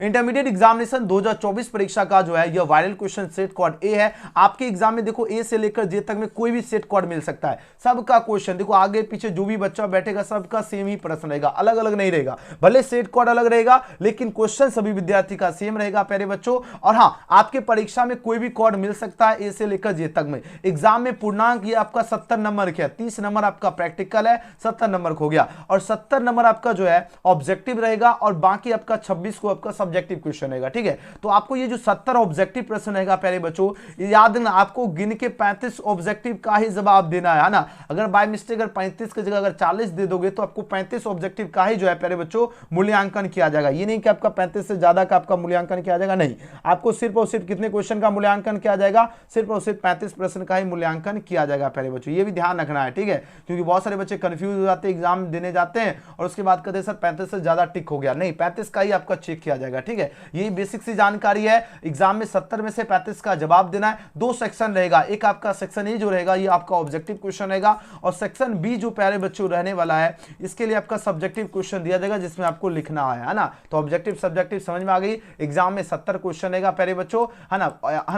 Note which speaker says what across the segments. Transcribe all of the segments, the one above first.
Speaker 1: Intermediate examination 2024 परीक्षा का जो है यह वायरल क्वेश्चन सेट कोड ए है। आपके एग्जाम में देखो ए से लेकर जे तक में कोई भी सेट कोड मिल सकता है। सबका क्वेश्चन देखो आगे पीछे जो भी बच्चा बैठेगा सबका सेम ही प्रश्न रहेगा, अलग अलग नहीं रहेगा। भले सेट कोड अलग रहेगा लेकिन क्वेश्चन सभी विद्यार्थी का सेम रहेगा प्यारे बच्चों। और हां, आपके परीक्षा में कोई भी कोड मिल सकता है ए से लेकर जे तक में। एग्जाम में पूर्णांक ये आपका 70 नंबर का, 30 नंबर आपका प्रैक्टिकल है, 70 नंबर हो गया, और 70 नंबर आपका जो है ऑब्जेक्टिव रहेगा और बाकी आपका 26 को आपका सब्जेक्टिव क्वेश्चन रहेगा। ठीक है, तो आपको ये जो 70 ऑब्जेक्टिव प्रश्न रहेगा प्यारे बच्चों, याद रखना आपको गिन के 35 ऑब्जेक्टिव का ही जवाब देना है ना। अगर बाय मिस्टेक अगर 35 की जगह अगर 40 दे दोगे तो आपको 35 ऑब्जेक्टिव का ही जो है प्यारे बच्चों मूल्यांकन किया जाएगा। ये नहीं कि आपका 35 से ज्यादा का आपका मूल्यांकन किया जाएगा, नहीं, आपको सिर्फ और सिर्फ कितने क्वेश्चन का मूल्यांकन किया जाएगा, सिर्फ और सिर्फ 35 प्रश्न का ही मूल्यांकन किया जाएगा प्यारे बच्चों। ये भी ध्यान रखना है, ठीक है, क्योंकि बहुत सारे बच्चे कंफ्यूज हो जाते हैं, एग्जाम देने जाते हैं और उसके बाद कहते हैं सर 35 से ज्यादा टिक हो गया, नहीं, 35 का ही आपका चेक किया जाएगा। ठीक है, यही बेसिक सी जानकारी है। एग्जाम में 70 में से 35 का जवाब देना है। 2 सेक्शन रहेगा, एक आपका सेक्शन ए जो रहेगा ये आपका ऑब्जेक्टिव क्वेश्चन रहेगा, और सेक्शन बी जो प्यारे बच्चों रहने वाला है इसके लिए आपका सब्जेक्टिव क्वेश्चन दिया जाएगा जिसमें आपको लिखना है ना। तो ऑब्जेक्टिव सब्जेक्टिव समझ में आ गई। एग्जाम में 70 क्वेश्चन रहेगा प्यारे बच्चों, है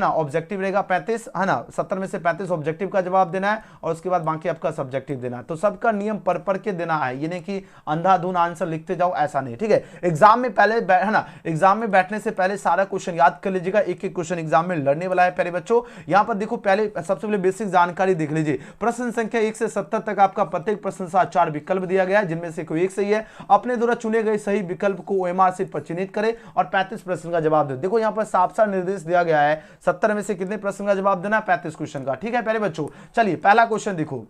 Speaker 1: ना, ऑब्जेक्टिव रहेगा 35, है ना, 70 में से 35 ऑब्जेक्टिव का जवाब देना है और उसके बाद बाकी आपका सब्जेक्टिव देना है। तो सबका नियम पढ़ के देना है, ये नहीं कि अंधाधुन आंसर लिखते जाओ, ऐसा नहीं। ठीक है, एग्जाम में पहले है ना, एग्जाम में बैठने से पहले सारा क्वेश्चन याद कर लीजिएगा। एक एक क्वेश्चन एग्जाम में लड़ने वाला है प्यारे बच्चों। यहां पर देखो पहले सबसे पहले बेसिक जानकारी देख लीजिए। प्रश्न संख्या 1 से 70 तक आपका प्रत्येक प्रश्न का 4 विकल्प दिया गया है जिनमें से कोई एक सही है। अपने द्वारा चुने गए सही विकल्प को ओएमआर शीट पर चिन्हित करें और 35 प्रश्न का जवाब दे। देखो यहां पर साफ साफ निर्देश दिया गया है 70 में से कितने प्रश्न का जवाब देना है, 35 क्वेश्चन का। ठीक है प्यारे बच्चों, चलिए पहला क्वेश्चन देखो,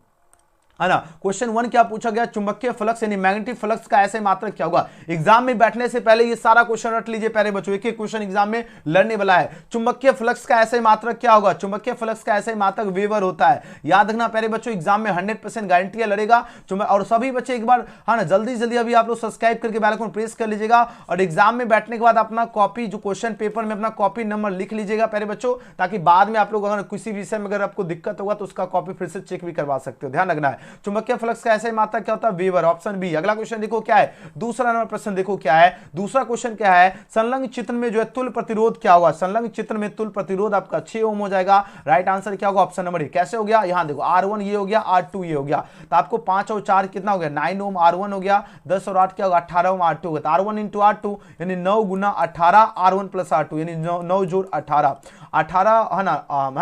Speaker 1: है ना। क्वेश्चन 1 क्या पूछा गया, चुंबकीय फ्लक्स यानी मैग्नेटिक फ्लक्स का ऐसे मात्रक क्या होगा। एग्जाम में बैठने से पहले ये सारा क्वेश्चन रट लीजिए प्यारे बच्चों, एक एक क्वेश्चन एग्जाम में लड़ने वाला है। चुंबकीय फ्लक्स का ऐसे मात्रक क्या होगा, चुंबकीय फ्लक्स का ऐसे मात्रक वेबर होता है। याद रखना प्यारे बच्चों, एग्जाम में 100% गारंटी है लड़ेगा। और सभी बच्चे एक बार, है ना, जल्दी जल्दी अभी आप लोग सब्सक्राइब करके बेल आइकन प्रेस कर लीजिएगा और एग्जाम में बैठने के बाद अपना कॉपी जो क्वेश्चन पेपर में अपना कॉपी नंबर लिख लीजिएगा प्यारे बच्चों, ताकि बाद में आप लोग अगर किसी विषय में अगर आपको दिक्कत होगा तो उसका कॉपी फिर से चेक भी करवा सकते हो। ध्यान रखना है, चुंबकीय फ्लक्स का ऐसे मात्रक क्या होता है, वेबर, ऑप्शन बी। अगला क्वेश्चन देखो क्या है, दूसरा नंबर प्रश्न देखो क्या है। दूसरा क्वेश्चन क्या है, संलग्न चित्र में जो है तुल्य प्रतिरोध क्या होगा। संलग्न चित्र में तुल्य प्रतिरोध आपका 6 ओम हो जाएगा। राइट आंसर क्या होगा, ऑप्शन नंबर ए। कैसे हो गया, यहां देखो R1 ये हो गया, R2 ये हो गया, तो आपको 5 और 4 कितना हो गया, 9 ओम R1 हो गया, 10 और 8 क्या होगा, 18 ओम R2 होगा। तो R1 इंटू R2 यानी 9 गुना 18, R1 प्लस R2 यानी 9 जोड़ 18, 18 है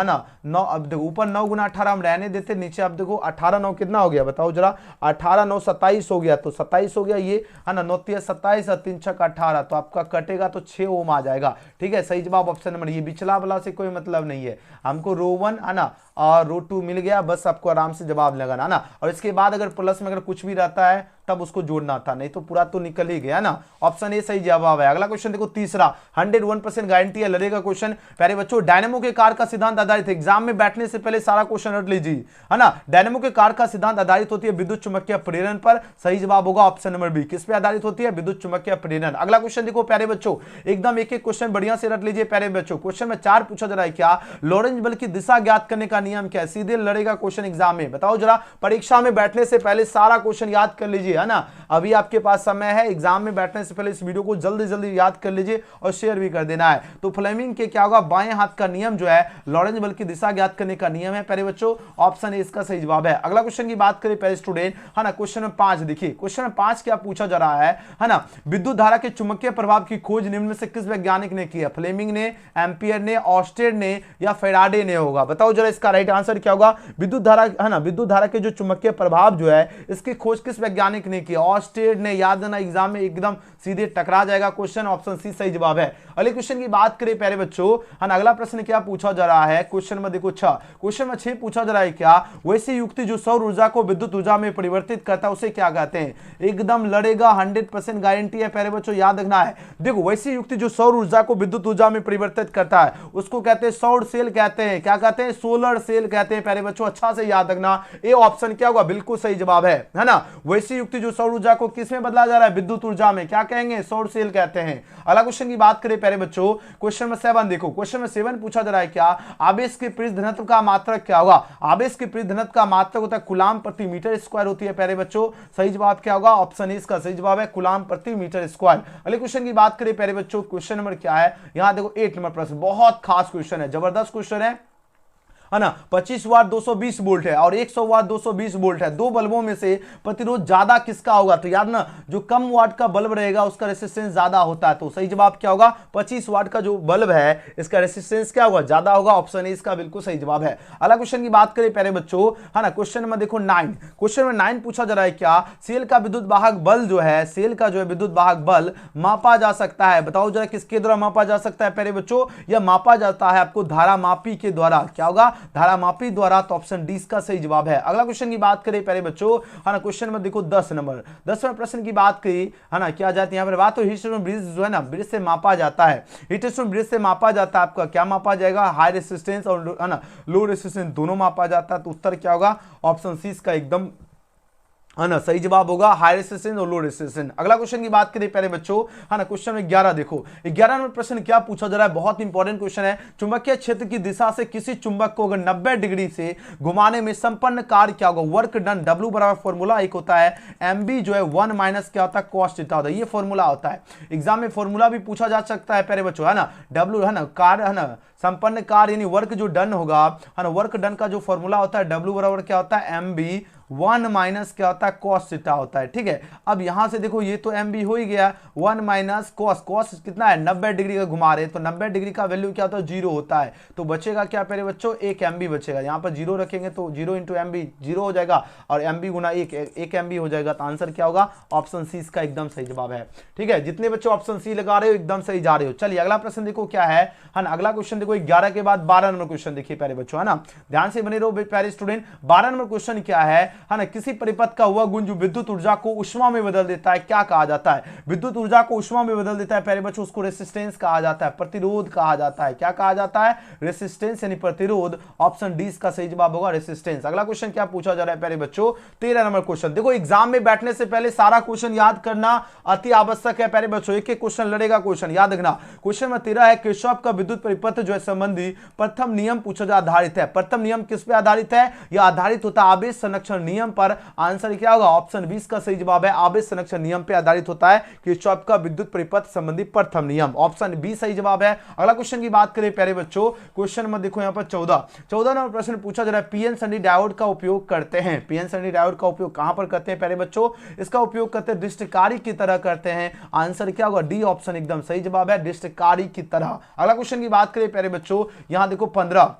Speaker 1: ना 9। अब देखो ऊपर 9 गुना 18 हम रहने देते, नीचे आप देखो 18 9 कितना हो गया बताओ जरा, 18 9 27 हो गया, तो 27 हो गया ये, है ना, 9 3 27 और 3 6 18, तो आपका कटेगा तो 6 ओम आ जाएगा। ठीक है, सही जवाब ऑप्शन नंबर, ये बिचला वाला से कोई मतलब नहीं है, हमको रो 1 है ना और रो 2 मिल गया, बस आपको आराम से जवाब लगाना ना। और इसके बाद अगर प्लस में अगर कुछ भी रहता है तब उसको जोड़ना था, नहीं तो पूरा तो निकल ही गया ना। ऑप्शन ए सही जवाब है। अगला क्वेश्चन देखो तीसरा, 101% गारंटी है लड़ेगा क्वेश्चन प्यारे बच्चों। डायनेमो के कार्य का सिद्धांत आधारित है। एग्जाम में बैठने से पहले सारा क्वेश्चन रट लीजिए, है ना। डायनेमो के कार्य का सिद्धांत आधारित होती है विद्युत चुम्बकीय प्रेरण पर। सही जवाब होगा ऑप्शन नंबर बी। किस पे आधारित होती है, विद्युत चुम्बकीय प्रेरण। अगला क्वेश्चन देखो प्यारे बच्चों, एकदम एक एक क्वेश्चन बढ़िया से रट लीजिए प्यारे बच्चों। क्वेश्चन में 4 पूछा जा रहा है, क्या लॉरेंज बल की दिशा ज्ञात करने का नियम क्या है। सीधे लड़ेगा क्वेश्चन एग्जाम में, बताओ जरा। परीक्षा में बैठने से पहले सारा क्वेश्चन याद कर लीजिए, है ना। अभी आपके पास समय है, एग्जाम में बैठने से पहले इस वीडियो को जल्दी जल्दी याद कर लीजिए और शेयर भी कर देना है। तो फ्लेमिंग के क्या होगा, बाएं हाथ का नियम जो है लॉरेंज बल की दिशा ज्ञात करने का नियम है प्यारे बच्चों। ऑप्शन ए इसका सही जवाब है। अगला क्वेश्चन की बात करें प्यारे स्टूडेंट, है ना। क्वेश्चन नंबर 5 देखिए, क्वेश्चन नंबर 5 क्या पूछा जा रहा है ना। विद्युत धारा के चुंबकीय प्रभाव की खोज निम्न में से किस वैज्ञानिक ने की है। फ्लेमिंग ने, एम्पियर ने, ऑस्टेड ने या फैराडे ने होगा। बताओ जरा इसका राइट आंसर क्या होगा। विद्युत धारा, है ना, विद्युत धारा के जो चुंबकीय प्रभाव जो है इसकी खोज किस वैज्ञानिक ने की, ऑस्टेड ने। याद देना, एग्जाम में एकदम सीधे टकरा जाएगा क्वेश्चन, ऑप्शन सी सही जवाब है। अगले क्वेश्चन की बात करें प्यारे बच्चों, है ना। अगला प्रश्न क्या पूछा जा रहा है, क्वेश्चन में देखो 6, क्वेश्चन में 6 पूछा जा रहा है, क्या वैसी युक्ति जो सौर ऊर्जा को विद्युत ऊर्जा में परिवर्तित करता है उसे क्या कहते हैं। एकदम लड़ेगा, 100% गारंटी है प्यारे बच्चों, याद रखना है। देखो वैसी युक्ति जो सौर ऊर्जा को विद्युत ऊर्जा में परिवर्तित करता है उसको कहते हैं सौर सेल कहते हैं। क्या कहते हैं, सोलर सेल कहते हैं प्यारे बच्चों, अच्छा से याद रखना। ए ऑप्शन क्या होगा, बिल्कुल सही जवाब है ना। वैसी युक्ति युक्त जो सौर ऊर्जा को किसमें बदला जा रहा है, विद्युत ऊर्जा में, क्या कहेंगे, सौर सेल कहते हैं। अगला क्वेश्चन की बात करें प्यारे बच्चों, क्वेश्चन नंबर 7 देखो, क्वेश्चन नंबर 7 पूछा जा रहा है क्या, आवेश के पृष्ठ घनत्व का मात्रक क्या होगा। आवेश के पृष्ठ घनत्व का मात्रक होता है कूलाम प्रति मीटर स्क्वायर होती है प्यारे बच्चों। सही जवाब क्या होगा, ऑप्शन ए इसका सही जवाब है कूलाम प्रति मीटर स्क्वायर। अगले क्वेश्चन की बात करें प्यारे बच्चों, क्वेश्चन नंबर क्या है, यहां देखो 8 नंबर प्रश्न, बहुत खास क्वेश्चन है, जबरदस्त क्वेश्चन है ना। 25 वाट 220 वोल्ट है और 100 वाट 220 वोल्ट है, दो बल्बों में से प्रतिरोध ज्यादा किसका होगा। तो याद ना, जो कम वाट का बल्ब रहेगा उसका रेसिस्टेंस ज्यादा होता है, तो सही जवाब क्या होगा, 25 वाट का जो बल्ब है इसका रेसिस्टेंस क्या होगा, ज्यादा होगा, ऑप्शन ए इसका बिल्कुल सही जवाब है। अगला क्वेश्चन की बात करें प्यारे बच्चों, है ना, क्वेश्चन नंबर देखो 9, क्वेश्चन नंबर 9 पूछा जा रहा है क्या, सेल का विद्युत वाहक बल जो है, सेल का जो है विद्युत वाहक बल मापा जा सकता है, बताओ जरा किसके द्वारा मापा जा सकता है प्यारे बच्चों, यह मापा जाता है आपको धारा मापी के द्वारा, क्या होगा, धारा मापी द्वारा, तो ऑप्शन डी इसका सही जवाब है। अगला क्वेश्चन की बात करें प्यारे बच्चों, है ना, क्वेश्चन नंबर देखो 10 नंबर, 10वें प्रश्न की बात करी, है ना, क्या जाती है यहां पर बात, तो हीट स्टोन ब्रिज जो है ना, ब्रिज से मापा जाता है, हीट स्टोन ब्रिज से मापा जाता है, आपका क्या मापा जाएगा, हाई रेसिस्टेंस और है ना लो रेसिस्टेंस दोनों मापा जाता है, तो उत्तर क्या होगा, ऑप्शन सी इसका एकदम है ना सही जवाब होगा, हाई रेसिस्टेंस और लो रेसिस्टेंस। अगला क्वेश्चन की बात करें प्यारे बच्चों, है ना, क्वेश्चन में 11 देखो, 11 नंबर प्रश्न क्या पूछा जा रहा है, बहुत इंपॉर्टेंट क्वेश्चन है, चुंबकीय क्षेत्र की दिशा से किसी चुंबक को अगर 90 डिग्री से घुमाने में संपन्न कार्य क्या होगा, वर्क डन, W बराबर फॉर्मूला एक होता है, MB जो है 1 माइनस क्या होता है, कॉस थीटा होता है, ये फॉर्मूला होता है, एग्जाम में फॉर्मूला भी पूछा जा सकता है प्यारे बच्चों, है ना, W है ना कार्य, है ना संपन्न कार्य यानी वर्क जो डन होगा, है ना, वर्क डन का जो फॉर्मूला होता है W बराबर क्या होता है, MB 1 माइनस क्या होता है, कॉस थीटा होता है, ठीक है। अब यहां से देखो ये तो MB हो ही गया, 1 माइनस कॉस, कॉस कितना है 90 डिग्री का घुमा रहे, तो 90 डिग्री का वैल्यू क्या होता है, 0 होता है, तो बचेगा क्या प्यारे बच्चों, 1 MB बचेगा, यहाँ पर 0 रखेंगे तो 0 इंटू MB 0 हो जाएगा और MB गुना 1 MB हो जाएगा, तो आंसर क्या होगा, ऑप्शन सी इसका एकदम सही जवाब है, ठीक है। जितने बच्चों ऑप्शन सी लगा रहे हो एकदम सही जा रहे हो। चलिए अगला प्रश्न देखो क्या है ना, अगला क्वेश्चन देखो 11 के बाद 12 नंबर क्वेश्चन देखिए प्यारे बच्चों, है ना, ध्यान से बने रहो प्यारे स्टूडेंट। 12 नंबर क्वेश्चन क्या है ना, किसी परिपथ का हुआ गुण जो विद्युत ऊर्जा को उष्मा में बदल देता है, क्या कहा जाता है, विद्युत ऊर्जा को उष्मा में बदल देता है प्यारे बच्चों, उसको रेसिस्टेंस कहा जाता है, प्रतिरोध कहा जाता है, क्या कहा जाता है, रेसिस्टेंस यानी प्रतिरोध, ऑप्शन डी इसका सही जवाब होगा रेसिस्टेंस। अगला क्वेश्चन क्या पूछा जा रहा है प्यारे बच्चों, 13 नंबर क्वेश्चन देखो, एग्जाम में बैठने से पहले सारा क्वेश्चन याद करना अति आवश्यक है प्यारे बच्चों, एक एक क्वेश्चन लड़ेगा, क्वेश्चन याद रखना। क्वेश्चन में 13 है, किरचॉफ का विद्युत परिपथ जो है संबंधी प्रथम नियम पूछा जा आधारित है, प्रथम नियम किस पे आधारित है, यह आधारित होता है आवेश संरक्षण नियम पर, आंसर क्या होगा, ऑप्शन 20 का सही जवाब है, आवेश संरक्षण नियम पे आधारित होता है किरचॉफ का विद्युत परिपथ संबंधी प्रथम नियम, ऑप्शन बी सही जवाब है। अगला क्वेश्चन की बात करें प्यारे बच्चों, क्वेश्चन में देखो यहां पर 14 नंबर प्रश्न पूछा जा रहा है, पीएन सन्नी डायोड का उपयोग करते हैं, पीएन सन्नी डायोड का उपयोग कहां पर करते हैं प्यारे बच्चों, इसका उपयोग करते हैं दृष्टिकारी की तरह करते हैं, आंसर क्या होगा, डी ऑप्शन एकदम सही जवाब है, दृष्टिकारी की तरह। अगला क्वेश्चन की बात करें प्यारे बच्चों, यहां देखो 15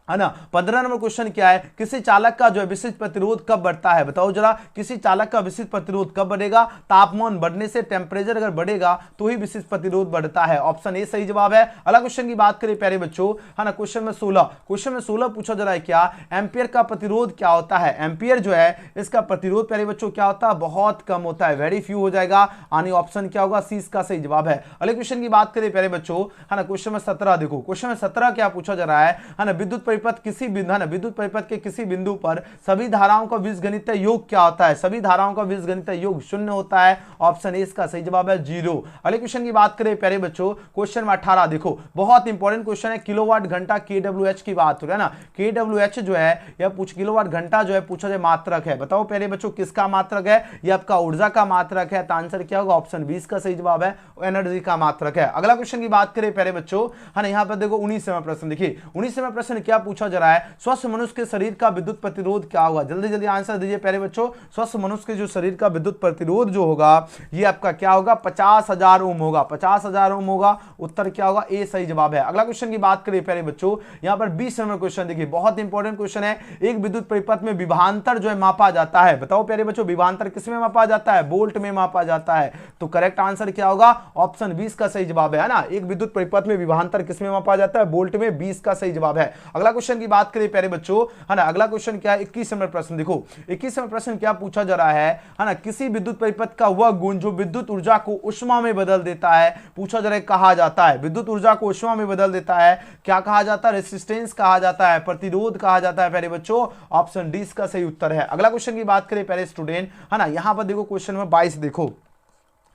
Speaker 1: है ना, 15 नंबर क्वेश्चन क्या है, किसी चालक का जो है विशिष्ट प्रतिरोध कब बढ़ता है, बताओ जरा, किसी चालक का विशिष्ट प्रतिरोध कब बढ़ेगा, तापमान बढ़ने से, टेम्परेचर अगर बढ़ेगा तो ही विशिष्ट प्रतिरोध बढ़ता है, ऑप्शन ए सही जवाब है। अगला क्वेश्चन की बात करें प्यारे बच्चों, है ना, क्वेश्चन में 16 पूछा जा रहा है क्या, एम्पियर का प्रतिरोध क्या होता है, एम्पियर जो है इसका प्रतिरोध प्यारे बच्चों क्या होता है, बहुत कम होता है, वेरी फ्यू हो जाएगा, यानी ऑप्शन क्या होगा, सी इसका सही जवाब है। अगले क्वेश्चन की बात करें प्यारे बच्चों, है ना, क्वेश्चन में 17 देखो, क्वेश्चन में 17 क्या पूछा जा रहा है ना, विद्युत परिपथ किसी बिंदु, है ना, विद्युत परिपथ के किसी बिंदु पर सभी धाराओं का बीजगणितीय योग क्या होता है, सभी धाराओं का बीजगणितीय योग 0 होता है, ऑप्शन ए इसका सही जवाब है 0। अगले क्वेश्चन की बात करें प्यारे बच्चों, क्वेश्चन में 18 देखो, बहुत इंपॉर्टेंट क्वेश्चन है, किलोवाट घंटा kWh की बात हो रही है ना, kWh जो है यह किलोवाट घंटा जो है पूछा जाए मात्रक है, बताओ प्यारे बच्चों किसका मात्रक है, यह आपका ऊर्जा का मात्रक है, तो आंसर क्या होगा, ऑप्शन 20 का सही जवाब है, एनर्जी का मात्रक है। अगला क्वेश्चन की बात करें प्यारे बच्चों, है ना, यहां पर देखो 19वां प्रश्न देखिए, 19वां प्रश्न क्या पूछा जा रहा है, स्वस्थ मनुष्य के शरीर का विद्युत प्रतिरोध क्या होगा, जल्दी जल्दी आंसर दीजिए प्यारे बच्चों, स्वस्थ मनुष्य के जो शरीर का विद्युत प्रतिरोध जो होगा ये आपका क्या होगा, 50,000 ओम होगा, 50,000 ओम होगा, उत्तर क्या होगा, ए सही जवाब है। अगला क्वेश्चन की बात करें प्यारे बच्चों, यहां पर 20 नंबर क्वेश्चन देखिए, बहुत इंपॉर्टेंट क्वेश्चन है, एक विद्युत परिपथ में विभवांतर जो है मापा जाता है, बताओ प्यारे बच्चों विभवांतर किसमें मापा जाता है, वोल्ट में मापा जाता है, तो करेक्ट आंसर क्या होगा, ऑप्शन 20 का सही जवाब है ना, एक विद्युत परिपथ में विभवांतर किसमें मापा जाता है, वोल्ट में, 20 का सही जवाब है। अगला क्वेश्चन की बात करें प्यारे बच्चों, है ना, अगला क्वेश्चन क्या है, 21 नंबर प्रश्न देखो। 21 नंबर प्रश्न क्या पूछा जा रहा है ना, किसी विद्युत परिपथ का वह गुण जो विद्युत ऊर्जा को ऊष्मा में बदल देता है, पूछा जा रहा है कहा जाता है। विद्युत ऊर्जा को ऊष्मा में बदल देता है, क्या कहा जाता है, रेसिस्टेंस कहा जाता है, प्रतिरोध कहा जाता है प्यारे बच्चों। ऑप्शन डी इसका सही उत्तर है। अगला क्वेश्चन की बात करें प्यारे स्टूडेंट, है ना, यहां पर देखो क्वेश्चन नंबर 22 देखो,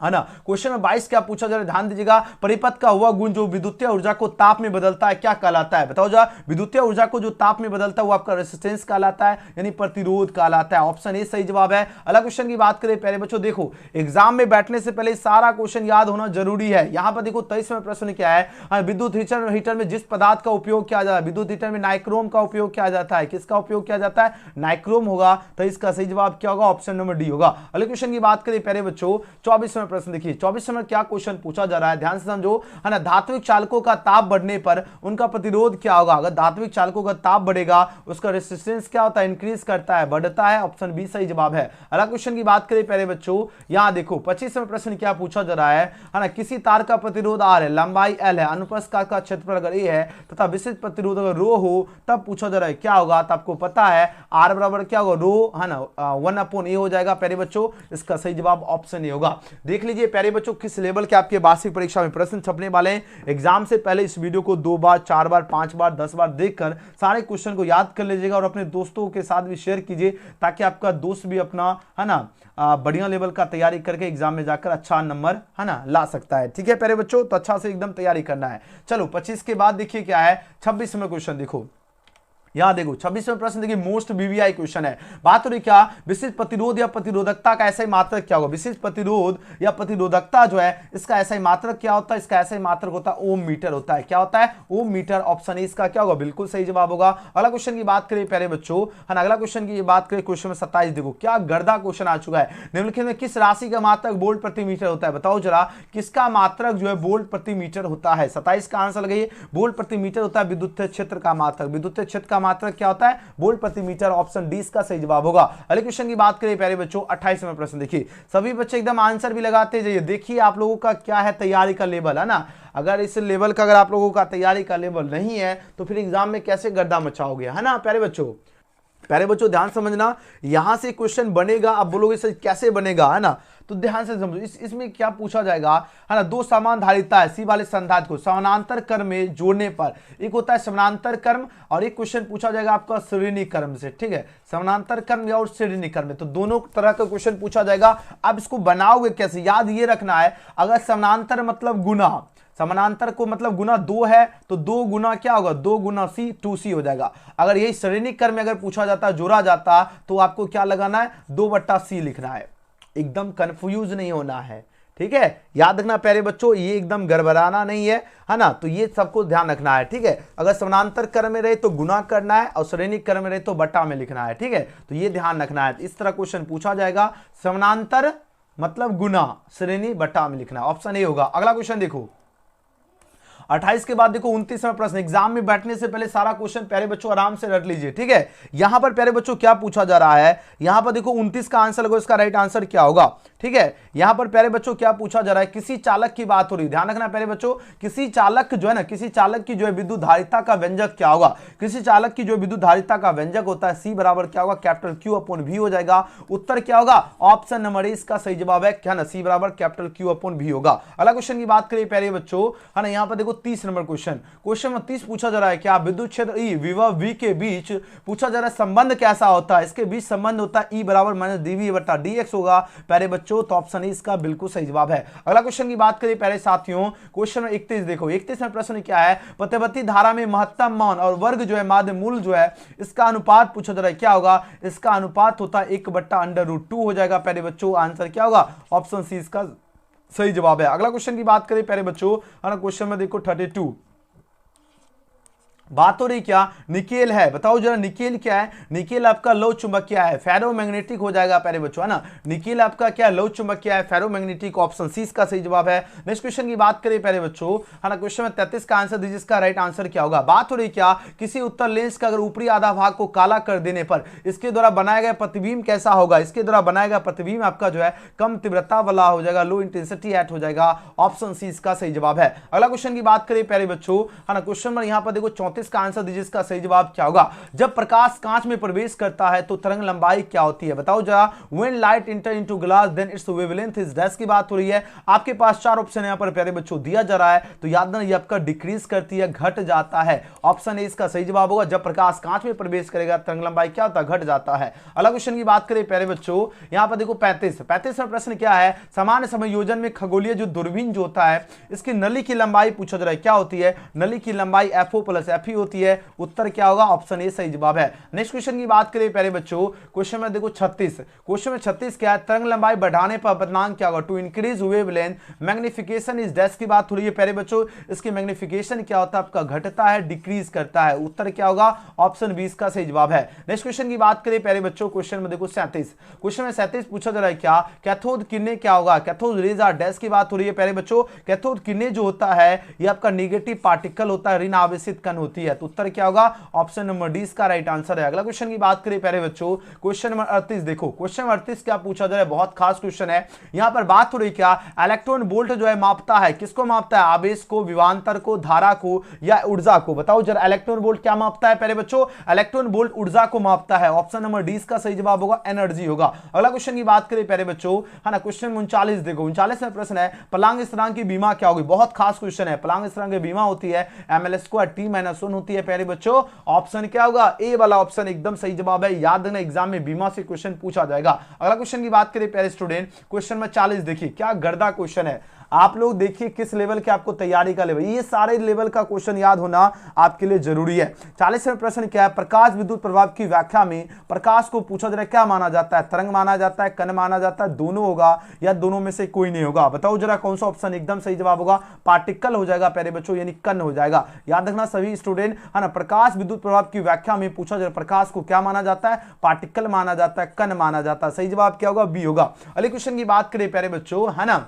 Speaker 1: है ना, क्वेश्चन में 22 क्या पूछा जा रहा है, ध्यान दीजिएगा। परिपथ का हुआ गुण जो विद्युतीय ऊर्जा को ताप में बदलता है क्या कहलाता है, बताओ जरा। विद्युतीय ऊर्जा को जो ताप में बदलता है वो आपका रेसिस्टेंस कहलाता है, यानी प्रतिरोध कहलाता है। ऑप्शन ए सही जवाब है। अगला क्वेश्चन की बात करें प्यारे बच्चों, देखो एग्जाम में बैठने से पहले सारा क्वेश्चन याद होना जरूरी है। यहां पर देखो 23वां प्रश्न क्या है, विद्युत हीटर में जिस पदार्थ का उपयोग किया जाता है, विद्युत हीटर में नाइक्रोम का उपयोग किया जाता है। किसका उपयोग किया जाता है, नाइक्रोम होगा, तो इसका सही जवाब क्या होगा, ऑप्शन नंबर डी होगा। अगले क्वेश्चन की बात करें प्यारे बच्चों, 24वां प्रश्न देखिए। 24 में क्या क्वेश्चन पूछा जा रहा है, ध्यान से समझो, है ना। धात्विक चालकों का ताप बढ़ने पर उनका प्रतिरोध क्या होगा। अगर धात्विक चालकों का ताप बढ़ेगा उसका रेसिस्टेंस क्या होता है, इंक्रीज करता है, बढ़ता है। ऑप्शन बी सही जवाब है। अगला क्वेश्चन की बात करें प्यारे बच्चों, यहां देखो 25वां प्रश्न क्या पूछा जा रहा है ना, किसी तार का प्रतिरोध आर है, लंबाई एल है, अनुप्रस्थ का क्षेत्रफल अगर ए है तथा विशिष्ट प्रतिरोध अगर रो हो, तब पूछा जा रहा है क्या होगा। तो आपको पता है आर बराबर क्या होगा, रो, है ना, 1/a हो जाएगा प्यारे बच्चों। इसका सही जवाब ऑप्शन ए होगा। देख लीजिए प्यारे बच्चों किस लेवल के आपके वार्षिक परीक्षा में प्रश्न छपने वाले हैं। एग्जाम से पहले इस वीडियो को 2 बार, 4 बार, 5 बार, 10 बार देखकर सारे क्वेश्चन को याद कर लीजिएगा और अपने दोस्तों के साथ भी शेयर कीजिए, ताकि आपका दोस्त भी अपना, है ना, बढ़िया लेवल का तैयारी करके एग्जाम में जाकर अच्छा नंबर, है ना, ला सकता है। ठीक है प्यारे बच्चों, तो अच्छा से एकदम तैयारी करना है। चलो 25 के बाद देखिए क्या है, 26 में क्वेश्चन देखो। यहां देखो 26वां प्रश्न देखिए, मोस्ट वीवीआई क्वेश्चन है। बात हो रही क्या, विशिष्ट प्रतिरोध या प्रतिरोधकता का ऐसा ही मात्रक क्या होगा। विशिष्ट प्रतिरोध या प्रतिरोधकता जो है इसका ऐसा ही मात्रक क्या होता है, इसका ऐसा ही मात्रक होता है ओम मीटर होता है। क्या होता है, ओम मीटर। ऑप्शन ए इसका क्या होगा, बिल्कुल सही जवाब होगा। अगला क्वेश्चन की बात करें प्यारे बच्चों, है ना, अगला क्वेश्चन की बात करें, क्वेश्चन में 27 देखो, क्या गर्दा क्वेश्चन आ चुका है। निम्नलिखित में किस राशि का मात्रक वोल्ट प्रति मीटर होता है, बताओ जरा, किसका मात्रक जो है वोल्ट प्रति मीटर होता है। 27 का आंसर लगाइए, वोल्ट प्रति मीटर होता है विद्युत क्षेत्र का मात्रक। विद्युत क्षेत्र का मात्रक क्या होता है, वोल्ट प्रति मीटर। ऑप्शन डी इसका सही जवाब होगा। अगले क्वेश्चन की बात करें प्यारे बच्चों, 28वां प्रश्न देखिए, सभी बच्चे एकदम आंसर भी लगाते जाइए। देखिए आप लोगों का क्या है तैयारी का लेवल, है ना। अगर इस लेवल का अगर आप लोगों का तैयारी का लेवल नहीं है तो फिर एग्जाम में कैसे गर्दा मचाओगे, है ना प्यारे बच्चों। प्यारे बच्चों ध्यान समझना, यहां से क्वेश्चन बनेगा, अब बोलोगे सर कैसे बनेगा, है ना, तो ध्यान से समझो। इसमें क्या पूछा जाएगा, है ना, दो समान धारिता है सी वाले संधारित्र को समानांतर क्रम में जोड़ने पर, एक होता है समानांतर क्रम और एक क्वेश्चन पूछा जाएगा आपका श्रेणी क्रम से। ठीक है, समानांतर क्रम या और श्रेणी क्रम में, तो दोनों तरह का क्वेश्चन पूछा जाएगा। अब इसको बनाओगे कैसे, याद ये रखना है, अगर समानांतर मतलब गुना, समानांतर को मतलब गुना 2 है तो 2 गुना क्या होगा, 2 गुना सी, 2c हो जाएगा। अगर यही श्रेणी क्रम में अगर पूछा जाता, जोड़ा जाता, तो आपको क्या लगाना है, 2/c लिखना है। एकदम कंफ्यूज नहीं होना है, ठीक है, याद रखना प्यारे बच्चों, ये एकदम गड़बड़ाना नहीं है ना, तो ये सबको ध्यान रखना है। ठीक है, अगर समानांतर क्रम में रहे तो गुना करना है और श्रेणी क्रम में रहे तो बटा में लिखना है। ठीक है, तो ये ध्यान रखना है। इस तरह क्वेश्चन पूछा जाएगा, समानांतर मतलब गुना, श्रेणी बटा में लिखना है। ऑप्शन ए होगा। अगला क्वेश्चन देखो 28 के बाद देखो 29वां प्रश्न। एग्जाम में बैठने से पहले सारा क्वेश्चन प्यारे बच्चों आराम से रट लीजिए। ठीक है, यहां पर प्यारे बच्चों क्या पूछा जा रहा है, यहां पर देखो 29 का आंसर लगो, इसका राइट आंसर क्या होगा। ठीक है, यहां पर प्यारे बच्चों क्या पूछा जा रहा है, किसी चालक की बात हो रही है, ध्यान रखना प्यारे बच्चों, किसी चालक जो है ना, किसी चालक की जो है विद्युत धारिता का व्यंजक क्या होगा। किसी चालक की जो विद्युत धारिता का व्यंजक होता है सी बराबर क्या होगा, कैपिटल Q/V हो जाएगा। उत्तर क्या होगा, ऑप्शन नंबर ए इसका सही जवाब है, क्या ना, सी बराबर कैपिटल Q/V होगा। अगला क्वेश्चन की बात करें प्यारे बच्चों, है ना, यहां पर देखो 30 नंबर क्वेश्चन में 30 पूछा जा रहा है, क्या विद्युत क्षेत्र ई विभव V के बीच पूछा जा रहा है संबंध कैसा होता है। इसके बीच संबंध होता है E बराबर -dV/dx होगा प्यारे बच्चों, तो ऑप्शन ए इसका बिल्कुल सही जवाब है। अगला क्वेश्चन की बात करें प्यारे साथियों, क्वेश्चन 31 देखो, 31 में प्रश्न क्या है, प्रतिवर्ती धारा में महत्तम मान और वर्ग जो है माध्य मूल जो है इसका अनुपात पूछा जा रहा है, क्या होगा, इसका अनुपात होता है 1/√2 हो जाएगा प्यारे बच्चों। आंसर क्या होगा, ऑप्शन सी इसका सही जवाब है। अगला क्वेश्चन की बात करें प्यारे बच्चों, है ना, क्वेश्चन में देखो 32 बात हो रही क्या, निकेल है, बताओ जरा निकेल क्या है। निकेल आपका लौह चुंबकीय है, फेरोमैग्नेटिक हो जाएगा प्यारे बच्चों, है ना। निकेल आपका क्या है, लौह चुंबकीय है, फेरोमैग्नेटिक। ऑप्शन सी इसका सही जवाब है। नेक्स्ट क्वेश्चन की बात करें प्यारे बच्चों, है ना, क्वेश्चन में 33 का आंसर दीजिए, इसका राइट आंसर क्या होगा। बात हो रही क्या, किसी उत्तर लेंस का अगर ऊपरी आधा भाग को काला कर देने पर इसके द्वारा बनाया गया प्रतिबिंब कैसा होगा। इसके द्वारा बनाया गया प्रतिबिंब आपका जो है कम तीव्रता वाला हो जाएगा, लो इंटेंसिटी एट हो जाएगा। ऑप्शन सी इसका सही जवाब है। अगला क्वेश्चन की बात करें प्यारे बच्चों, है ना, क्वेश्चन नंबर यहां पर देखो 34 35 का आंसर दीजिए, इसका सही जवाब क्या होगा? जब प्रकाश कांच में प्रवेश करता है तो तरंग लंबाई क्या होती है? बताओ जरा। When light enter into glass then its wavelength is dash की बात हो रही है। आपके पास 4 ऑप्शन यहां पर प्यारे बच्चों दिया जा रहा है, तो याद ना ये आपका डिक्रीज करती है, घट जाता है। ऑप्शन ए इसका सही जवाब होगा। जब प्रकाश कांच में प्रवेश करेगा तरंग लंबाई क्या होता है? घट जाता है। अगला क्वेश्चन की बात करें प्यारे बच्चों, यहां पर देखो 35वां प्रश्न क्या है? समान समायोजन में खगोलीय जो दूरबीन जो होता है इसकी नली की लंबाई पूछा जा रहा है, क्या होती है? नली की लंबाई FO + FE होती है। उत्तर क्या होगा? ऑप्शन ए सही जवाब है। नेक्स्ट क्वेश्चन की बात करें प्यारे बच्चों, क्वेश्चन में देखो 36, क्वेश्चन में 36 क्या है? तरंग लंबाई बढ़ाने पर बदलांक क्या होगा? To increase wavelength magnification is dash की बात हो रही है प्यारे बच्चों। इसकी मैग्निफिकेशन क्या होता है? आपका घटता है, डिक्रीज करता है। उत्तर क्या होगा? ऑप्शन 20 का सही जवाब है। नेक्स्ट क्वेश्चन की बात करें प्यारे बच्चों, क्वेश्चन में देखो 37, क्वेश्चन में 37 पूछा जा रहा है क्या? कैथोड किरणें क्या होगा? कैथोड रेज आर डैश की बात हो रही है प्यारे बच्चों। कैथोड किरणें जो होता है ये आपका नेगेटिव पार्टिकल होता है, ऋण आवेशित कण होती है। तो उत्तर क्या होगा? ऑप्शन नंबर डी इसका राइट आंसर है। अगला क्वेश्चन की बात करें प्यारे बच्चों, क्वेश्चन नंबर 38 देखो। क्वेश्चन नंबर 38 क्या पूछा जा रहा है? बहुत खास क्वेश्चन है। यहां पर बात हो रही क्या? इलेक्ट्रॉन वोल्ट जो है मापता है, किसको मापता है? आवेश को, विभवांतर को, धारा को या ऊर्जा को? बताओ जरा, इलेक्ट्रॉन वोल्ट क्या मापता है प्यारे बच्चों? इलेक्ट्रॉन वोल्ट ऊर्जा को मापता है। ऑप्शन नंबर डी इसका सही जवाब होगा, एनर्जी होगा। अगला क्वेश्चन की बात करें प्यारे बच्चों, है ना, क्वेश्चन 39 देखो। 39वां प्रश्न है, पलांग स्थिरांक की बीमा क्या होगी? बहुत खास क्वेश्चन है। पलांग स्थिरांक की बीमा होती है ml² t-1 होती है प्यारे बच्चों। ऑप्शन क्या होगा? ए वाला ऑप्शन एकदम सही जवाब है। याद रखना, एग्जाम में बीमा से क्वेश्चन पूछा जाएगा। अगला क्वेश्चन की बात करें प्यारे स्टूडेंट, क्वेश्चन में 40 देखिए, क्या गर्दा क्वेश्चन है। आप लोग देखिए किस लेवल के आपको तैयारी का लेवल, ये सारे लेवल का क्वेश्चन याद होना आपके लिए जरूरी है। 40वां प्रश्न क्या है? प्रकाश विद्युत प्रभाव की व्याख्या में प्रकाश को पूछा जा रहा है, क्या माना जाता है? तरंग माना जाता है, कण माना जाता है, दोनों होगा या दोनों में से कोई नहीं होगा? बताओ जरा कौन सा ऑप्शन एकदम सही जवाब होगा? पार्टिकल हो जाएगा प्यारे बच्चों, यानी कण हो जाएगा। याद रखना सभी स्टूडेंट, है ना। प्रकाश विद्युत प्रभाव की व्याख्या में पूछा जा रहा है, प्रकाश को क्या माना जाता है? पार्टिकल माना जाता है, कण माना जाता है। सही जवाब क्या होगा? बी होगा। अगले क्वेश्चन की बात करें प्यारे बच्चों, है ना,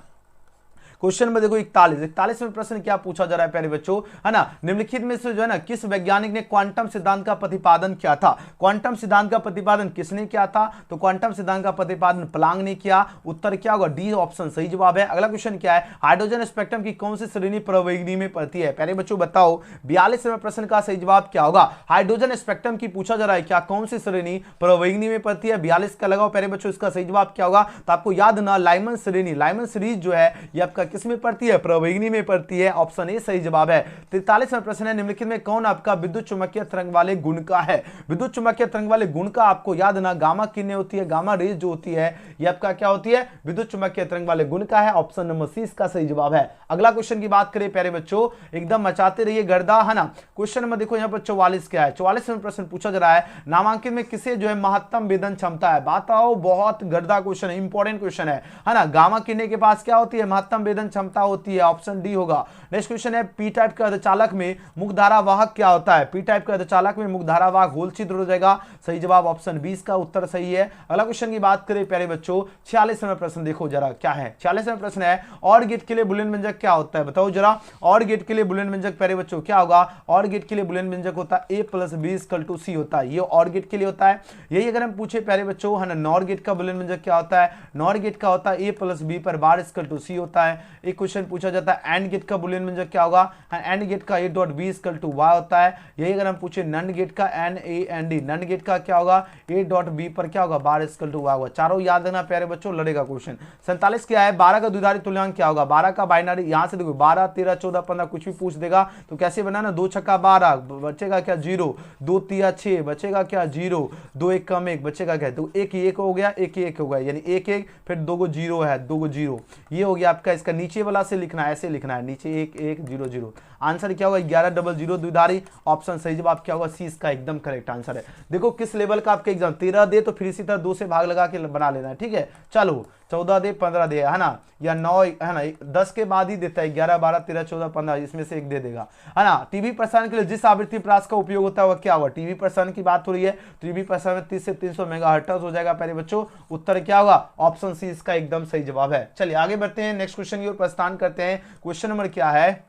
Speaker 1: क्वेश्चन में देखो 41वें प्रश्न क्या पूछा जा रहा है प्यारे बच्चों, है ना। निम्नलिखित में से जो है ना किस वैज्ञानिक ने क्वांटम सिद्धांत का प्रतिपादन किया था? क्वांटम सिद्धांत का प्रतिपादन किसने किया था? तो क्वांटम सिद्धांत का प्रतिपादन प्लांक ने किया। उत्तर क्या होगा? डी ऑप्शन सही जवाब है। अगला क्वेश्चन क्या है? हाइड्रोजन स्पेक्ट्रम की कौन सी श्रेणी प्रवेगिनी में पड़ती है? प्यारे बच्चों बताओ, 42वें प्रश्न का सही जवाब क्या होगा? हाइड्रोजन स्पेक्ट्रम की पूछा जा रहा है क्या कौन सी श्रेणी प्रवेगिनी में पड़ती है? 42 का लगाओ प्यारे बच्चों, इसका सही जवाब क्या होगा? तो आपको याद ना, लाइमन श्रेणी, लाइमन सीरीज जो है ये आपका किस में पड़ती है? प्रवेगिनी में पड़ती है। ऑप्शन ए सही जवाब है। 43वां प्रश्न है, निम्नलिखित में कौन आपका विद्युत चुम्बकीय तरंग वाले गुण का है? विद्युत चुम्बकीय तरंग वाले गुण का आपको याद ना, गामा किरणें होती है, गामा रेज जो होती है ये आपका क्या होती है? विद्युत चुम्बकीय तरंग वाले गुण का है। ऑप्शन नंबर सी इसका सही जवाब है। अगला क्वेश्चन की बात करें प्यारे बच्चों, एकदम मचाते रहिए गर्दा, है ना। क्वेश्चन में देखो यहाँ पर 44 क्या है? 44वां प्रश्न पूछा जा रहा है, नामांकित में किसे जो है महत्तम वेदन क्षमता है? बताओ, बहुत गर्दा क्वेश्चन है, इंपॉर्टेंट क्वेश्चन है ना। गामा किरणें के पास क्या होती है? महत्तम वेदन क्षमता होती है। ऑप्शन डी होगा। नेक्स्ट क्वेश्चन है, पी टाइप का अर्धचालक में मुख्यधारा वाहक क्या होता है? पी टाइप का अर्धचालक में मुख्यधारा वाहक होल छिद्र हो जाएगा। सही जवाब ऑप्शन 20 का उत्तर सही है। अगला क्वेश्चन की बात करें प्यारे बच्चों, 46वां प्रश्न देखो जरा क्या है। 46वां प्रश्न है, और गेट के लिए बुलियन व्यंजक क्या होता है? बताओ जरा, और गेट के लिए बुलियन व्यंजक प्यारे बच्चों क्या होगा? और गेट के लिए बुलियन व्यंजक होता है a + b = c होता है। ये और गेट के लिए होता है। यही अगर हम पूछे प्यारे बच्चों, है ना, नॉर गेट का बुलियन व्यंजक क्या होता है? नॉर गेट का होता है a + b पर बार = c होता है। एक क्वेश्चन पूछा जाता है, एंड गेट का बुलियन व्यंजक क्या होगा? एंड गेट का a.b = y होता है। यही अगर हम पूछे नंड गेट का, NAND, नंड गेट का क्या होगा? a.b पर क्या होगा? बार = y होगा। चारों याद रखना प्यारे बच्चों, लड़ेगा क्वेश्चन। 47 क्या है? 12 का द्विधारी तुल्यांक क्या होगा? 12 का बाइनरी, यहां से देखो 12, 13, 14, 15 कुछ भी पूछ देगा तो कैसे बनाना? 2 छक्का 12 बचेगा क्या? 0, 2 तिया 6 बचेगा क्या? 0, 2 1 कम 1 बचेगा क्या? तो 1 1 हो गया, 1 1 हो गया, यानी 1 1, फिर 2 को 0 है, 2 को 0, ये हो गया आपका। इसका नीचे वाला से लिखना है, ऐसे लिखना है, नीचे 1 1 0 0। आंसर क्या होगा? 1100 द्विधारी। ऑप्शन सही जवाब क्या होगा? सी इसका एकदम करेक्ट आंसर है। देखो किस लेवल का आपका एग्जाम, 13 दे तो फिर इसी तरह 2 से भाग लगा के बना लेना है, ठीक है। चलो 14 दे, 15 दे, है ना, या 9 है ना, 10 के बाद ही देता है, 11 12 13 14 15, इसमें से एक दे देगा, है ना। टीवी प्रसारण के लिए जिस आवृत्ति प्रास का उपयोग होता है वह क्या होगा? टीवी प्रसारण की बात हो रही है, टीवी प्रसारण में 30 से 300 मेगाहर्ट्ज हो जाएगा प्यारे बच्चों। उत्तर क्या होगा? ऑप्शन सी इसका एकदम सही जवाब है। चलिए आगे बढ़ते हैं, नेक्स्ट क्वेश्चन की ओर प्रस्थान करते हैं। क्वेश्चन नंबर क्या है?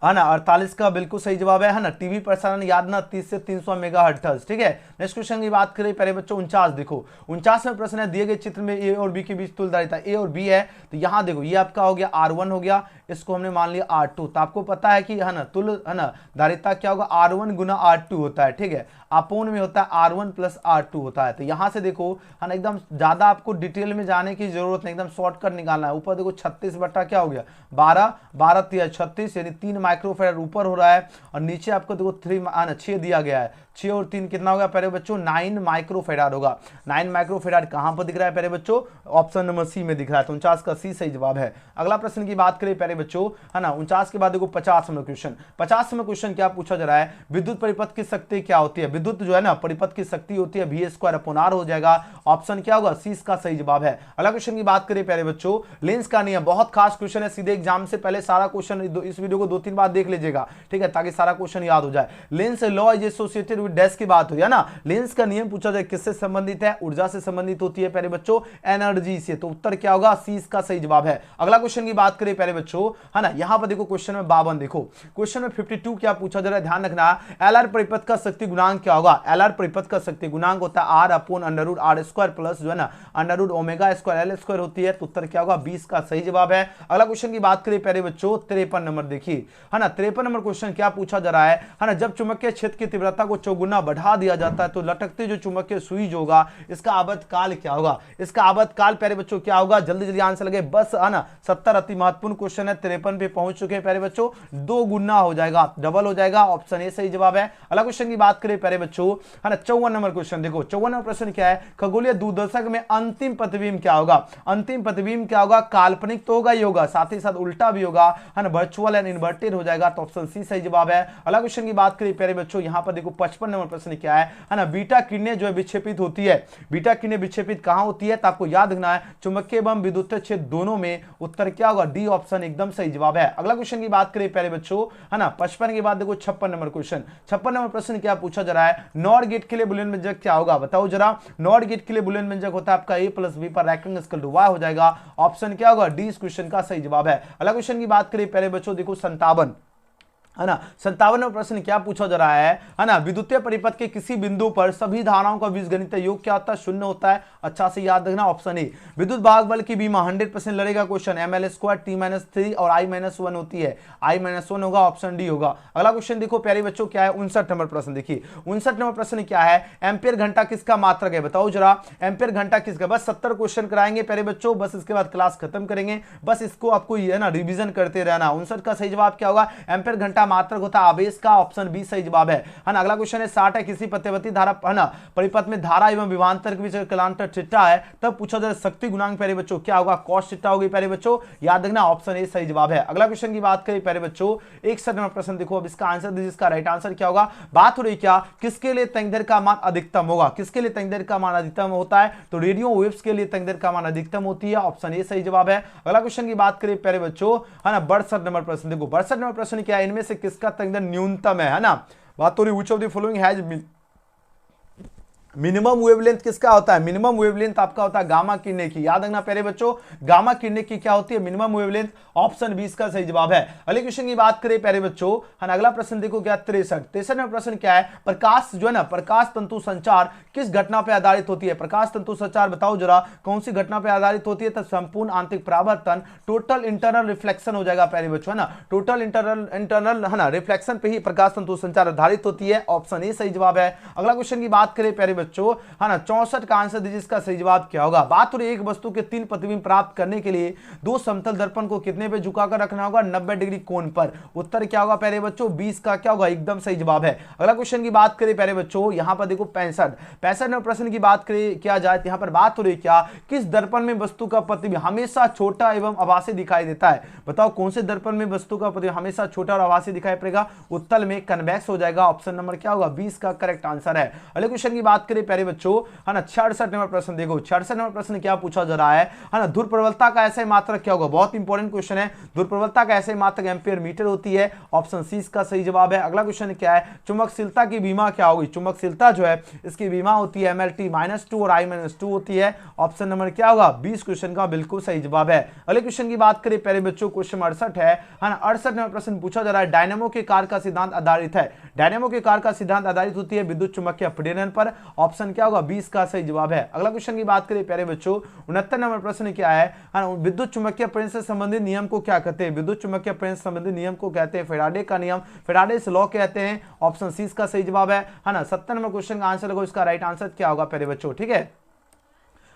Speaker 1: है ना 48 का बिल्कुल सही जवाब है ना। टीवी प्रसारण याद ना 30 से 300 मेगाहर्ट्ज, ठीक है। नेक्स्ट क्वेश्चन की बात करें प्यारे बच्चों 49, देखो 49वें प्रश्न है, दिए गए चित्र में ए और बी के बीच तुल्यकालिता ए और बी है, तो यहां देखो ये आपका हो गया R1 हो गया, इसको हमने मान लिया R2, तो आपको पता है कि है ना तुल्य है ना धारिता क्या होगा R1 गुना R2 होता है, ठीक है। अपोन में होता है R1 प्लस R2 होता है। तो यहां से देखो है ना एकदम ज्यादा आपको डिटेल में जाने की जरूरत नहीं, एकदम शॉर्टकट निकालना है। ऊपर देखो 36 बटा क्या हो गया 12, 12 3 36 यानी 3 माइक्रोफेराड ऊपर हो रहा है, और नीचे आपको देखो 6 दिया गया है, 6 और 3 कितना होगा प्यारे बच्चों 9 माइक्रोफेराड होगा। 9 माइक्रोफेराड कहां पर दिख रहा है प्यारे बच्चों, ऑप्शन नंबर सी में दिख रहा है, तो 49 का सी सही जवाब है। अगला प्रश्न की बात करें प्यारे बच्चों है ना 49 के बाद देखो 50 में क्वेश्चन, 50 में क्वेश्चन क्या पूछा जा रहा है, विद्युत परिपथ की शक्ति क्या होती है। विद्युत जो है ना परिपथ की शक्ति होती है V² हो जाएगा, ऑप्शन क्या होगा सी का सही जवाब है। अगला क्वेश्चन की बात करें प्यारे बच्चों लेंस का नियम, बहुत खास क्वेश्चन है, सीधे एग्जाम से पहले सारा क्वेश्चन इस वीडियो को 2-3 बार देख लीजिएगा, ठीक है, ताकि सारा क्वेश्चन याद हो जाए। Lenz law is associated with dash की बात हो है ना, लेंस का नियम पूछा जाए किससे संबंधित है, ऊर्जा से संबंधित होती है प्यारे बच्चों, एनर्जी से, तो उत्तर क्या होगा सी का सही जवाब है। अगला क्वेश्चन की बात करें प्यारे बच्चों है ना, यहां पर देखो क्वेश्चन में 52, देखो क्वेश्चन में 52 क्या पूछा जा रहा है, ध्यान रखना, एलआर परिपथ का शक्ति गुणांक क्या होगा। एलआर परिपथ का शक्ति गुणांक होता है R/√R² प्लस जो है ना √ω²L² होती है, तो उत्तर क्या होगा 20 का सही जवाब है। अगला क्वेश्चन की बात करें प्यारे बच्चों 53 नंबर, देखिए है ना 53 नंबर क्वेश्चन क्या पूछा जा रहा है ना, जब चुंबकीय क्षेत्र की तीव्रता को चौगुना बढ़ा दिया जाता है तो लटकते जो चुंबकीय सुई होगा इसका आवर्तकाल क्या होगा। इसका आवर्तकाल प्यारे बच्चों क्या होगा, जल्दी जल्दी आंसर लगे बस है ना। 70 अति महत्वपूर्ण क्वेश्चन है, 53 पे पहुंच चुके हैं प्यारे बच्चों, 2 गुना हो जाएगा, डबल हो जाएगा, ऑप्शन ए सही जवाब है। अगला क्वेश्चन की बात करें प्यारे बच्चों है ना 54 नंबर क्वेश्चन, देखो 54 नंबर प्रश्न क्या है, खगोलीय दूरदर्शक में अंतिम प्रतिबिंब क्या होगा। अंतिम प्रतिबिंब क्या होगा, काल्पनिक तो होगा ही होगा, साथ ही साथ उल्टा भी होगा है ना, वर्चुअल एंड इन्वर्टेड हो जाएगा, तो ऑप्शन सी सही जवाब है। अगला क्वेश्चन की बात करें प्यारे बच्चों यहां पर देखो 55 नंबर प्रश्न क्या है ना, बीटा किरणें जो है विक्षेपित होती है, बीटा किरणें विक्षेपित कहां होती है, तो आपको याद रखना है चुंबकीय एवं विद्युतीय क्षेत्र दोनों में, उत्तर क्या होगा डी ऑप्शन एकदम सही जवाब है। अगला क्वेश्चन की बात करें प्यारे बच्चों है ना 55 के बाद देखो 56 नंबर क्वेश्चन, 56 नंबर प्रश्न क्या पूछा जा रहा है, नॉर गेट के लिए बुलियन व्यंजक क्या होगा, बताओ जरा। नॉर गेट के लिए बुलियन व्यंजक होता है आपका a + b पर y हो जाएगा, ऑप्शन क्या होगा डी इस क्वेश्चन का सही जवाब है। अगला क्वेश्चन की बात करें प्यारे बच्चों देखो 57 है ना, 57वां प्रश्न क्या पूछा जा रहा है ना, विद्युतीय परिपथ के किसी बिंदु पर सभी धाराओं का बीजगणितीय योग क्या होता है, 0 होता है, अच्छा से याद रखना, ऑप्शन ए। विद्युत भाग बल की बीमा 100% लड़ेगा क्वेश्चन, ml² t-3 और I-1 होती है, I-1 होगा, ऑप्शन डी होगा। अगला क्वेश्चन देखो प्यारे बच्चों क्या है 59 नंबर प्रश्न, देखिए 59 नंबर प्रश्न क्या है, एम्पियर घंटा किसका मात्रक है, बताओ जरा एम्पियर घंटा किसका। बस 70 क्वेश्चन कराएंगे प्यारे बच्चों, बस इसके बाद क्लास खत्म करेंगे, बस इसको आपको ये ना रिवीजन करते रहना। 59 का सही जवाब क्या होगा, एम्पियर घंटा मात्रक होता है आवेश का, ऑप्शन बी सही जवाब है ना। अगला क्वेश्चन है 60 है, किसी प्रत्यवर्ती धारा है ना परिपथ में धारा एवं विभवांतर के बीच कलांतर थीटा है, तब पूछा जाए शक्ति गुणांक प्यारे बच्चों क्या होगा, cos थीटा होगी प्यारे बच्चों, याद रखना, ऑप्शन ए सही जवाब है। अगला क्वेश्चन की बात करें प्यारे बच्चों 61 नंबर प्रश्न, देखो अब इसका आंसर दीजिए, इसका राइट आंसर क्या होगा। बात हो रही क्या, किसके लिए तरंग का मान अधिकतम होगा, किसके लिए तरंग का मान अधिकतम होता है, तो रेडियो वेव्स के लिए तरंग का मान अधिकतम होती है, ऑप्शन ए सही जवाब है। अगला क्वेश्चन की बात करें प्यारे बच्चों है ना 62 नंबर प्रश्न, देखो 62 नंबर प्रश्न क्या है, इनमें से किसका तरंग न्यूनतम है ना। बात हो रही which of the following has minimum wavelength किसका होता है, मिनिमम वेवलेंथ आपका होता है गामा किरणें की, याद रखना प्यारे बच्चों गामा किरणें की क्या होती है मिनिमम वेवलेंथ, ऑप्शन 20 का सही जवाब है। अगले क्वेश्चन की बात करें प्यारे बच्चों है ना, अगला प्रश्न देखो क्या 63 में प्रश्न क्या है, प्रकाश जो है ना प्रकाश तंतु संचार किस घटना पर आधारित होती है। प्रकाश तंतु संचार बताओ जरा कौन सी घटना पर आधारित होती है, तो संपूर्ण आंतरिक परावर्तन, टोटल इंटरनल रिफ्लेक्शन हो जाएगा प्यारे बच्चों है ना, टोटल इंटरनल है ना रिफ्लेक्शन पे ही प्रकाश तंतु संचार आधारित होती है, ऑप्शन ए सही जवाब है। अगला क्वेश्चन की बात करें प्यारे बच्चों है ना 64 का आंसर दीजिए, इसका सही जवाब क्या होगा। बात हो रही एक वस्तु के 3 प्रतिबिंब प्राप्त करने के लिए 2 समतल दर्पण को कितने पे झुकाकर रखना होगा, 90 डिग्री कोण पर, उत्तर क्या होगा प्यारे बच्चों 20 का क्या होगा एकदम सही जवाब है। अगला क्वेश्चन की बात करें प्यारे बच्चों यहां पर देखो 65 नंबर प्रश्न की बात करें किया जाए, तो यहां पर बात हो रही क्या, किस दर्पण में वस्तु का प्रतिबिंब हमेशा छोटा एवं आभासी दिखाई देता है, बताओ कौन से दर्पण में वस्तु का प्रतिबिंब हमेशा छोटा और आभासी दिखाई पड़ेगा, उत्तर में कन्वेक्स हो जाएगा, ऑप्शन नंबर क्या होगा 20 का करेक्ट आंसर है। अगले क्वेश्चन की बात करें प्यारे बच्चों, है ना 66 नंबर प्रश्न देखो, 66 नंबर प्रश्न क्या पूछा जा रहा है ना, ध्रुव प्रबलता का ऐसा मात्रक क्या होगा, बहुत इंपॉर्टेंट क्वेश्चन है। ध्रुव प्रबलता का ऐसा मात्रक एम्पियर मीटर होती है, ऑप्शन सी इसका सही जवाब है। अगला क्वेश्चन क्या है, चुंबकशीलता की बीमा क्या होगी, चुंबकशीलता जो है इसकी बीमा होती है MLT-2 और I-2 होती है, ऑप्शन नंबर क्या होगा 20 क्वेश्चन का बिल्कुल सही जवाब है। अगले क्वेश्चन की बात करें प्यारे बच्चों, क्वेश्चन 68 है ना, 68 नंबर प्रश्न पूछा जा रहा है, डायनेमो के कार्य का सिद्धांत आधारित है, डायनेमो के कार्य का सिद्धांत आधारित होती है विद्युत चुम्बकीय प्रेरण पर, ऑप्शन क्या होगा 20 का सही जवाब है। अगला क्वेश्चन की बात करें प्यारे बच्चों, 69 नंबर प्रश्न क्या है, विद्युत चुम्बकीय प्रेरण से संबंधित नियम को क्या कहते हैं, विद्युत चुम्बकीय प्रेरण से संबंधित नियम को कहते हैं फैराडे का नियम, फैराडेस लॉ कहते हैं, ऑप्शन सी इसका सही जवाब है ना। 70 नंबर क्वेश्चन का आंसर लगो, इसका राइट आंसर क्या होगा प्यारे बच्चों, ठीक है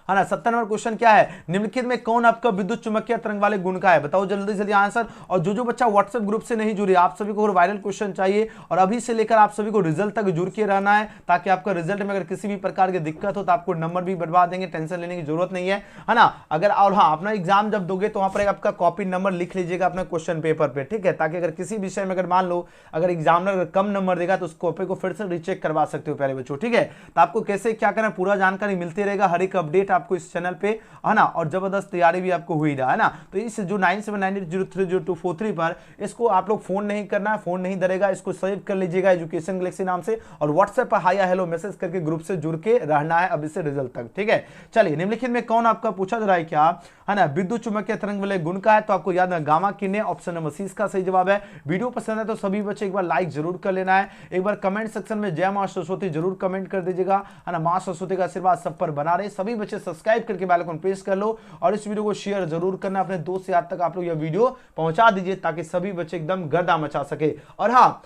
Speaker 1: ना। 70 नंबर क्वेश्चन क्या है, निम्नलिखित में कौन आपका विद्युत चुम्बकीय तरंग वाले गुण का है, बताओ जल्दी जल्दी आंसर। और जो बच्चा व्हाट्सएप ग्रुप से नहीं जुड़े, आप सभी को वायरल क्वेश्चन चाहिए और अभी से लेकर आप सभी को रिजल्ट तक जुड़ के रहना है, ताकि आपका रिजल्ट में अगर किसी भी प्रकार की दिक्कत हो तो आपको नंबर भी बढ़वा देंगे, टेंशन लेने की जरूरत नहीं है ना। अगर और हाँ, अपना एग्जाम जब दोगे तो वहां पर आपका कॉपी नंबर लिख लीजिएगा अपने क्वेश्चन पेपर पे, ठीक है, ताकि अगर किसी विषय में अगर मान लो अगर एग्जामिनर कम नंबर देगा तो उस कॉपी को फिर से रिचेक करवा सकते हो प्यारे बच्चों, ठीक है। तो आपको कैसे क्या करना पूरा जानकारी मिलती रहेगा, हर एक अपडेट आपको इस चैनल पे, है ना, और जबरदस्त तैयारी भी आपको हुई रहा है ना। तो इस जो 9798030243 पर इसको आप लोग फोन नहीं करना है, फोन नहीं धरेगा, इसको सेव कर लीजिएगा एजुकेशन गैलेक्सी नाम से, और व्हाट्सएप पर हाई या हेलो मैसेज करके ग्रुप से जुड़ के रहना है अभी से रिजल्ट तक, ठीक है। चलिए, निम्नलिखित में कौन आपका पूछा जा रहा है क्या, है ना, विद्युत चुम्बकीय तरंग वाले गुण का है, तो आपको याद है गामा किरणें, ऑप्शन नंबर सी इसका सही जवाब है। वीडियो पसंद है तो सभी बच्चे एक बार लाइक जरूर कर लेना है, एक बार कमेंट सेक्शन में जय मां सरस्वती जरूर कमेंट कर दीजिएगा, है ना। मां सरस्वती का आशीर्वाद सब पर बना रहे, सभी बच्चे सब्सक्राइब करके बेल आइकन प्रेस कर लो और इस वीडियो को शेयर जरूर करना, अपने दोस्त यार तक आप लोग यह वीडियो पहुंचा दीजिए, ताकि सभी बच्चे एकदम गर्दा मचा सके। और हाँ,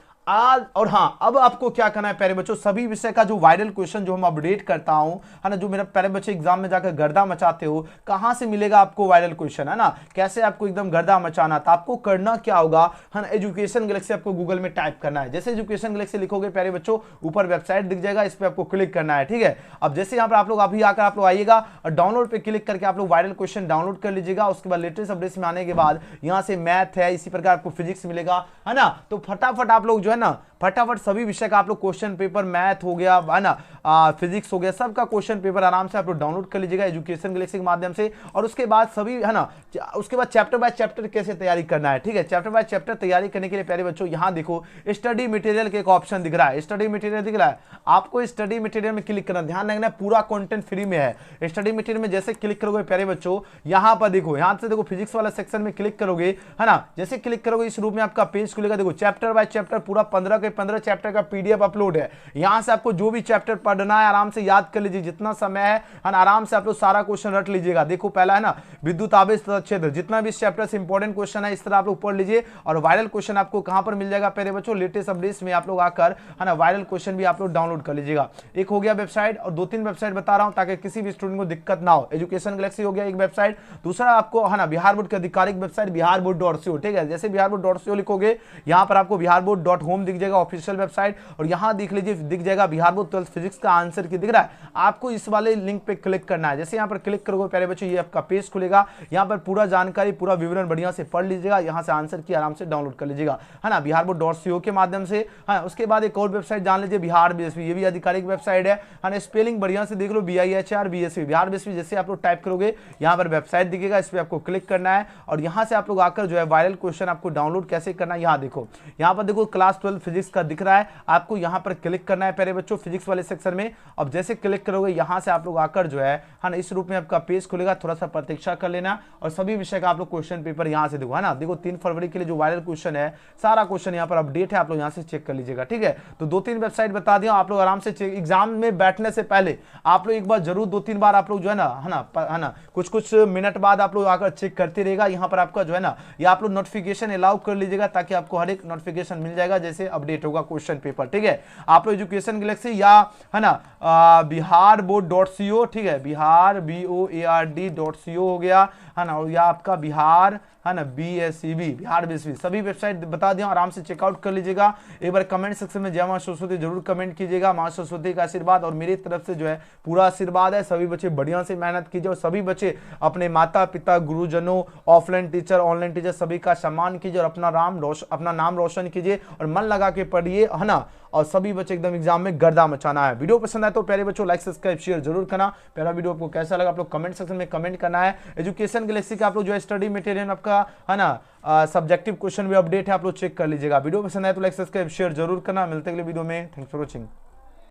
Speaker 1: अब आपको क्या करना है प्यारे बच्चों, सभी विषय का जो वायरल क्वेश्चन जो हम अपडेट करता हूं, है ना, जो मेरा प्यारे बच्चे एग्जाम में जाकर गर्दा मचाते हो, कहां से मिलेगा आपको वायरल क्वेश्चन, है ना, कैसे आपको एकदम गर्दा मचाना, तो आपको करना क्या होगा, है ना, एजुकेशन गैलेक्सी आपको गूगल में टाइप करना है। जैसे एजुकेशन गैलेक्सी लिखोगे प्यारे बच्चों, ऊपर वेबसाइट दिख जाएगा, इस पर आपको क्लिक करना है, ठीक है। अब जैसे यहाँ पर आप लोग अभी आकर आप लोग आइएगा और डाउनलोड पे क्लिक करके आप लोग वायरल क्वेश्चन डाउनलोड कर लीजिएगा। उसके बाद लेटेस्ट अपडेट्स में आने के बाद यहाँ से मैथ है, इसी प्रकार आपको फिजिक्स मिलेगा, है ना। तो फटाफट आप लोग जो है ना, फटाफट सभी विषय का आप लोग क्वेश्चन पेपर, मैथ हो गया, है ना, फिजिक्स हो गया, सबका क्वेश्चन पेपर आराम से आप लोग डाउनलोड कर लीजिएगा एजुकेशन गैलेक्सी के माध्यम से। और उसके बाद सभी, है ना, उसके बाद चैप्टर बाय चैप्टर कैसे तैयारी करना है, ठीक है। चैप्टर बाय चैप्टर तैयारी करने के लिए प्यारे बच्चों यहाँ देखो स्टडी मटेरियल के एक ऑप्शन दिख रहा है, स्टडी मटेरियल दिख रहा है, आपको स्टडी मटेरियल में क्लिक करना, ध्यान रखना पूरा कंटेंट फ्री में है। स्टडी मटेरियल में जैसे क्लिक करोगे प्यारे बच्चों, यहाँ पर देखो, यहाँ से देखो फिजिक्स वाला सेक्शन में क्लिक करोगे, है ना, जैसे क्लिक करोगे इस रूप में आपका पेज खुलेगा। देखो चैप्टर बाय चैप्टर पूरा 15 के 15 चैप्टर का पीडीएफ अपलोड है, यहां से आपको जो भी चैप्टर पढ़ना है आराम से याद कर लीजिए, जितना समय है आराम से आप लोग सारा क्वेश्चन रट लीजिएगा। देखो पहला है ना, विद्युत आवेश तथा क्षेत्र, जितना भी चैप्टर से इंपॉर्टेंट क्वेश्चन है इस तरह आप लोग पढ़ लीजिए। और वायरल क्वेश्चन आपको कहां पर मिल जाएगा प्यारे बच्चों, लेटेस्ट अपडेट्स में आप लोग आकर, है ना, वायरल क्वेश्चन भी आप लोग डाउनलोड कर लीजिएगा। एक हो गया वेबसाइट, और 2-3 वेबसाइट बता रहा हूं ताकि किसी भी स्टूडेंट को दिक्कत ना हो। एजुकेशन गैलेक्सी हो गया एक वेबसाइट, दूसरा आपको, है ना, बिहार बोर्ड की आधिकारिक वेबसाइट biharboard.co, ठीक है। जैसे biharboard.co लिखोगे, यहां पर आपको biharboard.home दिख जाएगा ऑफिशियल वेबसाइट, और यहां देख लीजिए दिख जाएगा बिहार बोर्ड 12th फिजिक्स का आंसर की दिख रहा है, आपको इस वाले लिंक पे क्लिक करना है। जैसे यहां पर क्लिक करोगे प्यारे बच्चों, ये आपका पेज खुलेगा, यहां पर पूरा जानकारी, पूरा विवरण बढ़िया से पढ़ लीजिएगा, यहां से आंसर की आराम से डाउनलोड कर लीजिएगा, है ना, biharboard.co के माध्यम से। हाँ, उसके बाद एक और वेबसाइट जान लीजिए बिहार बीएसवी, ये भी आधिकारिक वेबसाइट है ना, स्पेलिंग बढ़िया से देख लो, BIHR BSV, बिहार बीएसवी। जैसे आप लोग टाइप करोगे यहाँ पर वेबसाइट दिखेगा, इस पर आपको क्लिक करना है, और यहाँ से आप लोग आकर जो है वायरल क्वेश्चन आपको डाउनलोड कैसे करना है, यहाँ देखो, यहाँ पर देखो क्लास 12 फिजिक्स का दिख रहा है, आपको यहाँ पर क्लिक करना है प्यारे बच्चों फिजिक्स वाले सेक्शन में। अब जैसे क्लिक करोगे यहाँ से आप लोग आकर जो है ना, इस रूप में आपका पेज खुलेगा, थोड़ा सा प्रतीक्षा कर लेना, और सभी विषय का आप लोग क्वेश्चन पेपर यहाँ से देखो, है ना। देखो 3 फरवरी के लिए जो वायरल क्वेश्चन है, सारा क्वेश्चन यहाँ पर अपडेट है, आप लोग यहाँ से चेक कर लीजिएगा, ठीक है। तो 2-3 वेबसाइट बता दिया, आप लोग आराम से एग्जाम में बैठने से पहले आप लोग एक बार जरूर 2-3 बार आप लोग जो है ना, कुछ मिनट बाद आप लोग आकर चेक करते रहेगा। यहाँ पर आपका जो है ना, ये आप लोग नोटिफिकेशन अलाउ कर लीजिएगा, ताकि आपको हर एक नोटिफिकेशन मिल जाएगा जैसे अपडेट होगा क्वेश्चन पेपर, ठीक है। आप लोग एजुकेशन गैलेक्सी या, है ना, biharboard.co, ठीक है, बिहार BOARD.co हो गया, है ना, और या आपका बिहार, है ना, BSEB बिहार विश्व सभी वेबसाइट बता दिया, आराम से चेकआउट कर लीजिएगा। एक बार कमेंट सेक्शन में जय मां सरस्वती जरूर कमेंट कीजिएगा। मां सरस्वती का आशीर्वाद और मेरी तरफ से जो है पूरा आशीर्वाद है। सभी बच्चे बढ़िया से मेहनत कीजिए और सभी बच्चे अपने माता पिता गुरुजनों ऑफलाइन टीचर ऑनलाइन टीचर सभी का सम्मान कीजिए और अपना नाम रोशन कीजिए और मन लगा के पढ़िए, है ना। और सभी बच्चे एकदम एग्जाम में गर्दा मचाना है। वीडियो पसंद आए तो प्यारे बच्चों लाइक सब्सक्राइब शेयर जरूर करना। पहला वीडियो आपको कैसा लगा आप लोग कमेंट सेक्शन में कमेंट करना है। एजुकेशन गैलेक्सी का आप लोग जो है स्टडी मटेरियल आपका, है ना, सब्जेक्टिव क्वेश्चन भी अपडेट है, आप लोग चेक कर लीजिएगा। वीडियो पसंद आए तो लाइक सब्सक्राइब शेयर जरूर करना। मिलते अगले वीडियो में, थैंक्स फॉर वॉचिंग।